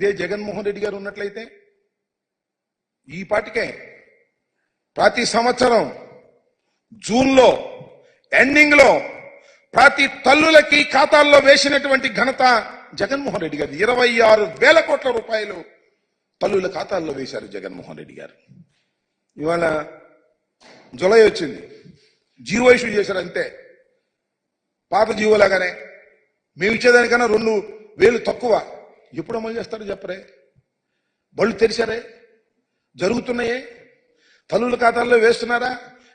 ఇదే జగన్మోహన్ రెడ్డి గారు ఉన్నట్లయితే ఈ పాటికే ప్రతి సంవత్సరం జూన్లో ఎండింగ్ లో ప్రతి తల్లులకి ఖాతాల్లో వేసినటువంటి ఘనత జగన్మోహన్ రెడ్డి గారు. 26,000 కోట్ల రూపాయలు తల్లుల ఖాతాల్లో వేశారు జగన్మోహన్ రెడ్డి గారు. ఇవాళ జులై వచ్చింది, జీవో ఇష్యూ చేశారు అంతే. పాత జీవోలాగానే మేము ఇచ్చేదానికన్నా 2,000 తక్కువ. ఎప్పుడు అమలు చేస్తారో చెప్పరే? బళ్ళు తెరిచారే? జరుగుతున్నాయే? తల్లుల ఖాతాల్లో వేస్తున్నారా?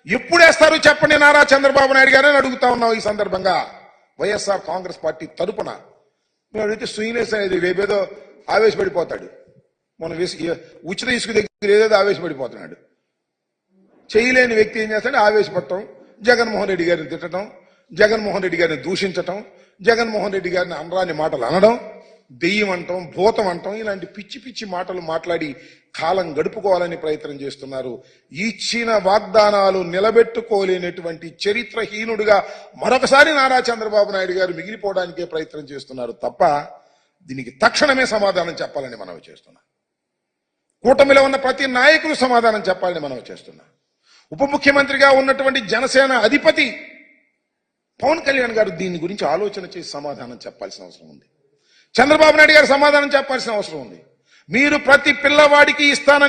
ఎప్పుడు వేస్తారు చెప్పండి నారా చంద్రబాబు నాయుడు గారని అడుగుతా ఉన్నాం. ఈ సందర్భంగా వైఎస్ఆర్ కాంగ్రెస్ పార్టీ తరపున మేము అడిగితే శ్రీనివాస్ అనేది రేపేదో ఆవేశపడిపోతాడు. మనం ఉచిత ఇసుక దగ్గర ఏదేదో ఆవేశపడిపోతున్నాడు. చేయలేని వ్యక్తి ఏం చేస్తాడు? ఆవేశపడటం, జగన్మోహన్ రెడ్డి గారిని తిట్టడం, జగన్మోహన్ రెడ్డి గారిని దూషించటం, జగన్మోహన్ రెడ్డి గారిని అనరాని మాటలు అనడం, దెయ్యం అంటాం, భూతం అంటాం, ఇలాంటి పిచ్చి పిచ్చి మాటలు మాట్లాడి కాలం గడుపుకోవాలని ప్రయత్నం చేస్తున్నారు. ఇచ్చిన వాగ్దానాలు నిలబెట్టుకోలేనటువంటి చరిత్రహీనుడిగా మరొకసారి నారా చంద్రబాబు నాయుడు గారు మిగిలిపోవడానికే ప్రయత్నం చేస్తున్నారు తప్ప దీనికి తక్షణమే సమాధానం చెప్పాలని మనవి చేస్తున్నాం. కూటమిలో ఉన్న ప్రతి నాయకులు సమాధానం చెప్పాలని మనవి చేస్తున్నాం. ఉప ముఖ్యమంత్రిగా ఉన్నటువంటి జనసేన అధిపతి పవన్ కళ్యాణ్ గారు దీని గురించి ఆలోచన చేసి సమాధానం చెప్పాల్సిన అవసరం ఉంది. చంద్రబాబు నాయుడు గారు సమాధానం చెప్పాల్సిన అవసరం ఉంది. మీరు ప్రతి పిల్లవాడికి ఇస్తానని